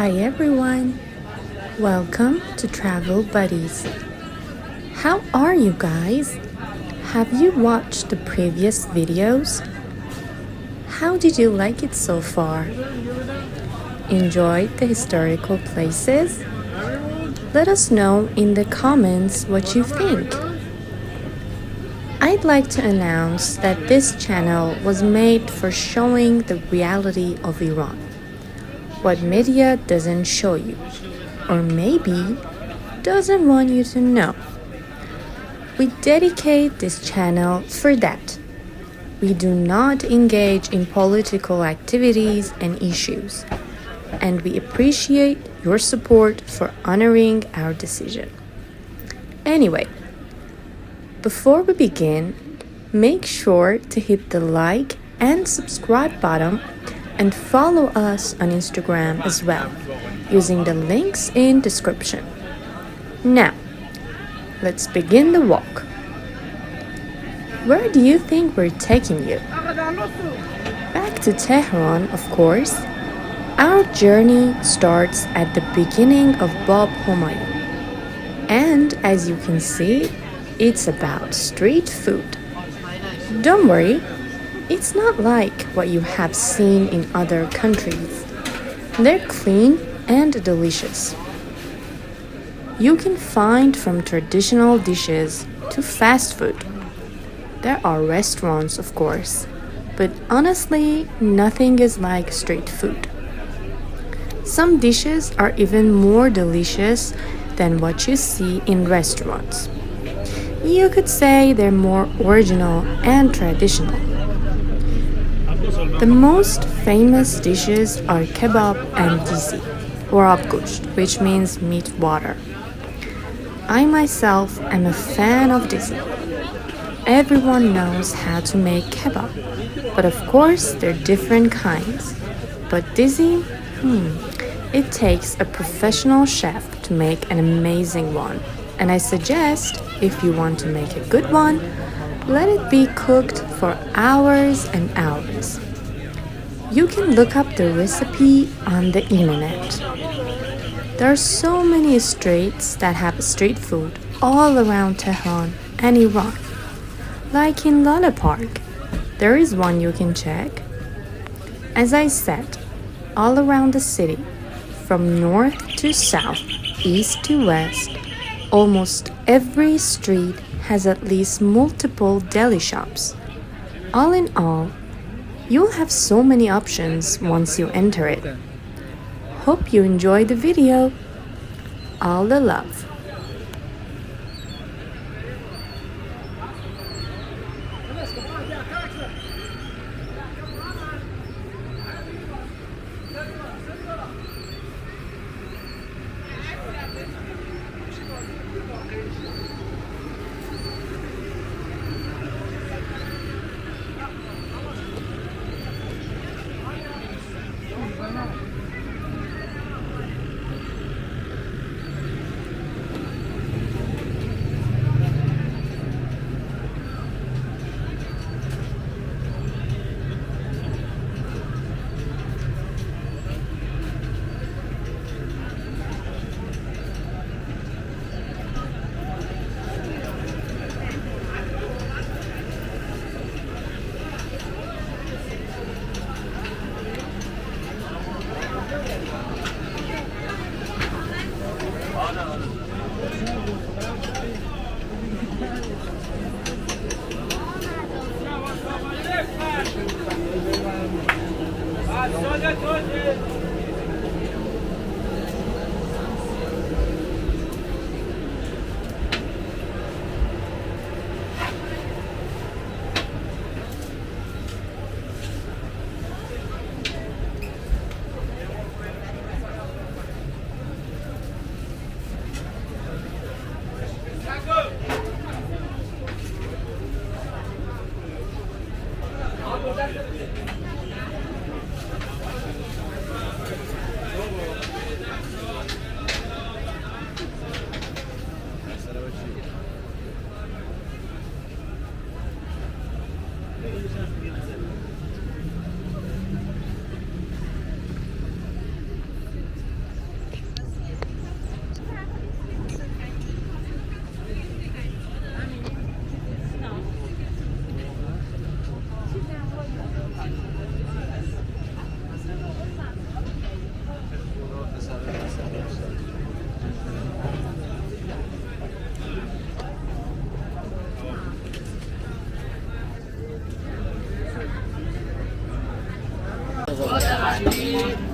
Hi everyone, welcome to Travel Buddies. How are you guys? Have you watched the previous videos? How did you like it so far? Enjoyed the historical places? Let us know in the comments what you think. I'd like to announce that this channel was made for showing the reality of Iran. What media doesn't show you, or maybe doesn't want you to know. We dedicate this channel for that. We do not engage in political activities and issues, and we appreciate your support for honoring our decision. Anyway, before we begin, make sure to hit the like and subscribe button and follow us on Instagram as well, using the links in description. Now, let's begin the walk. Where do you think we're taking you? Back to Tehran, of course. Our journey starts at the beginning of Bab Humayun. And as you can see, it's about street food. Don't worry, it's not like what you have seen in other countries. They're clean and delicious. You can find from traditional dishes to fast food. There are restaurants, of course, but honestly, nothing is like street food. Some dishes are even more delicious than what you see in restaurants. You could say they're more original and traditional. The most famous dishes are kebab and dizi, or abgusht, which means meat water. I myself am a fan of dizi. Everyone knows how to make kebab, but of course there are different kinds. But dizi, it takes a professional chef to make an amazing one. And I suggest, if you want to make a good one, let it be cooked for hours and hours. You can look up the recipe on the internet. There are so many streets that have street food all around Tehran and Iran. Like in Lala Park, there is one you can check. As I said, all around the city, from north to south, east to west, almost every street has at least multiple deli shops. All in all, you'll have so many options once you enter it. Hope you enjoyed the video. All the love.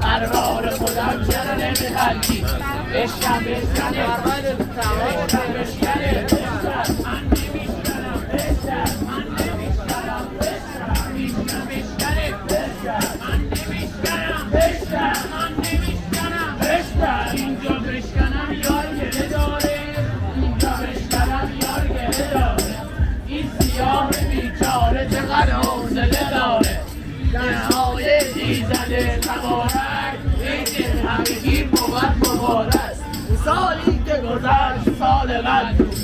اربار خودم چرا نمیخندی بشکن بشکنه بشکن بشکنه من نمیشکنم بشکن من نمیشکنم بشکن میشکن بشکنه بشکن من نمیشکنم بشکن من نمیشکنم بشکن اینجا بشکنم یار گله داره اینجا بشکنم یار گله داره این سیاه بیچاره چقدر حوصله داره نهای دیزده مبارک این دل همگی بود مبارک سالی که گذشت سال بد بود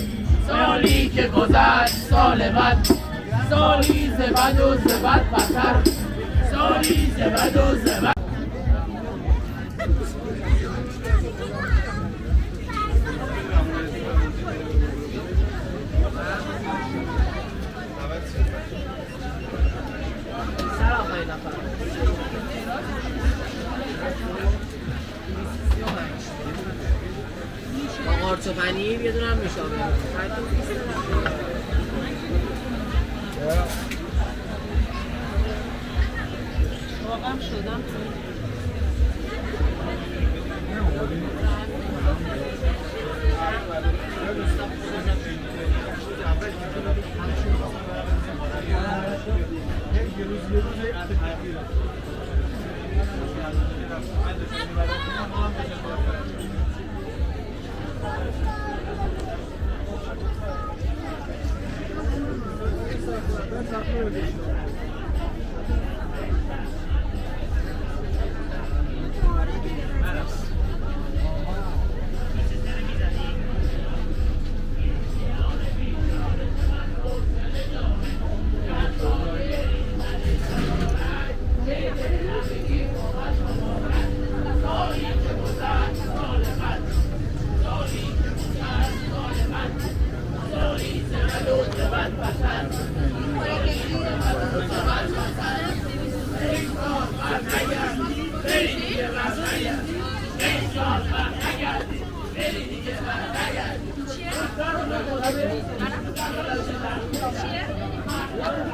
سالی که گذشت سال بد بود سالی زبد و زبد بدتر سالی زبد و زبد با قارچ و پنیر یه دونه هم میشابه واقعا شدم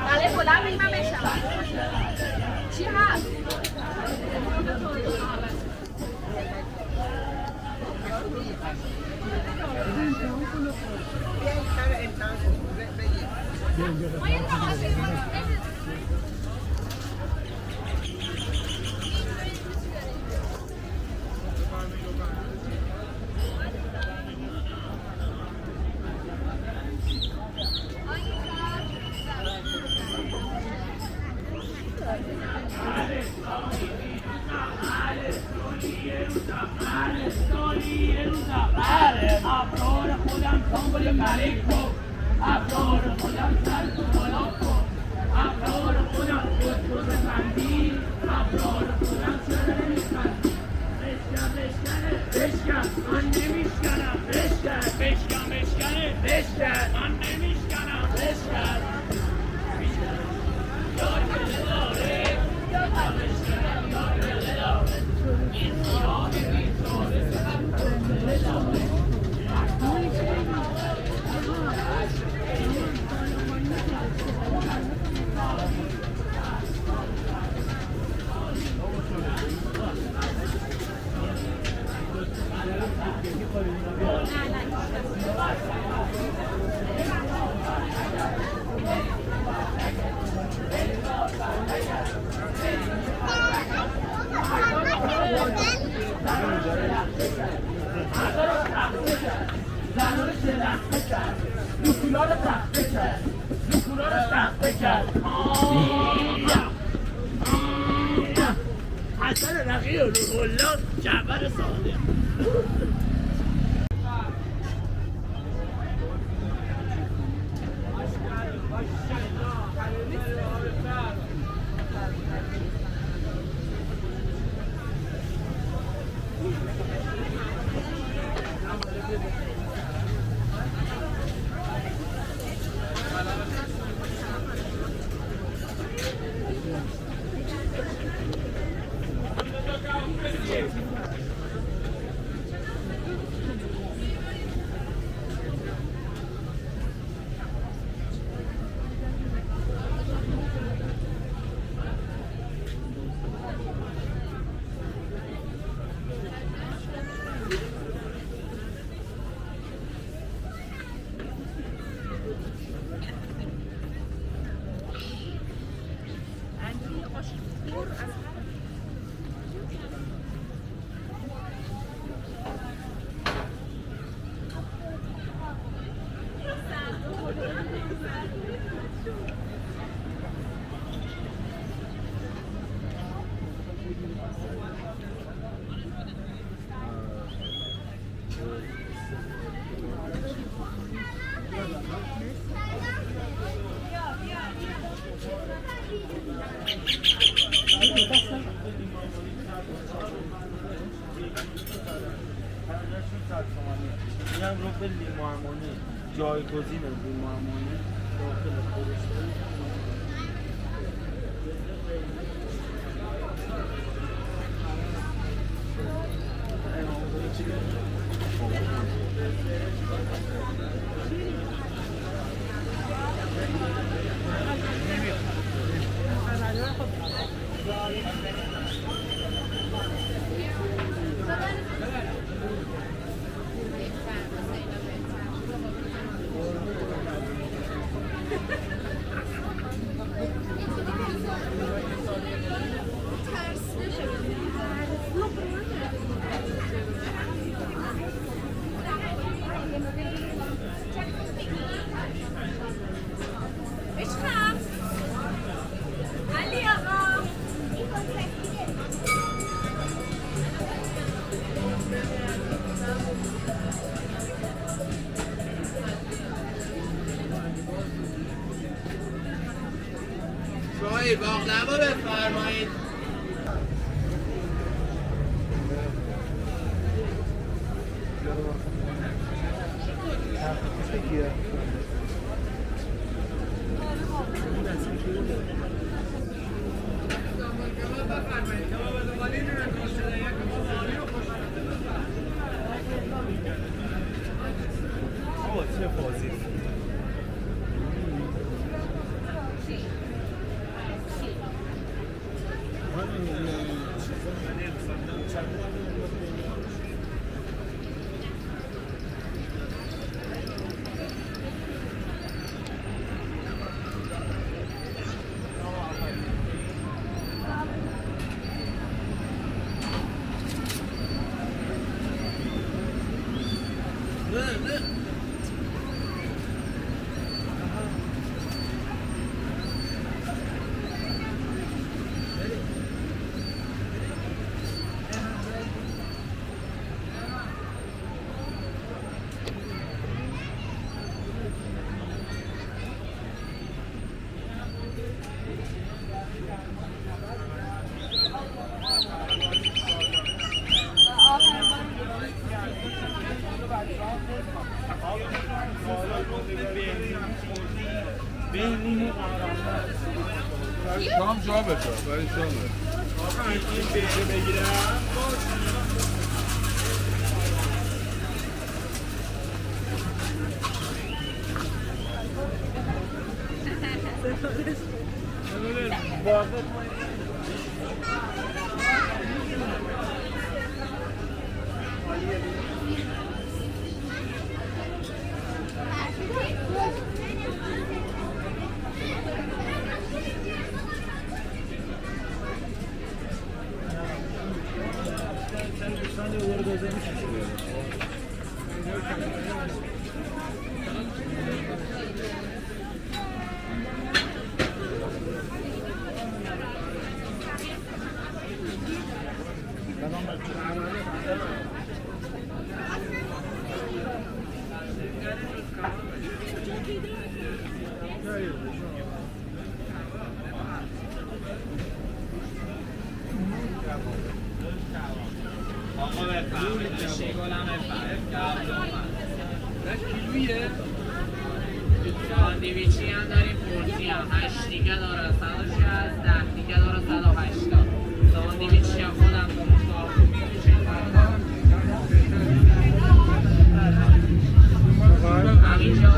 بله بلند بگیم من بشنم چی هست؟ افرار خودم کامل ملک کن افرار خودم سر تو بالا کن افرار خودم خود بندی افرار خودم چرا نمیخندی بشکن بشکنه بشکن من نمیشکنم بشکن بشکن بشکنه بشکن من نمیشکنم بشکن یار گله داره یار بشکنم یار گله داره این سیاه بیتاره گله داره حسن رقی و روح الله جعبر صادق لیمو عمانی جایگزین لیمو عمانی داخل خورش بشکم علی آقا شاهی باقلوا بفرمایید. چه فازی شام جا بشه برای شامه آقا این بیره بگیرم آقا بفرمایید شیگلم بفرمایید کیلویه ساندویچی هم داریم پرسی هم 8 دیگه داره 160 10 دیگه داره 180 ساندویچی هم خودم همینجا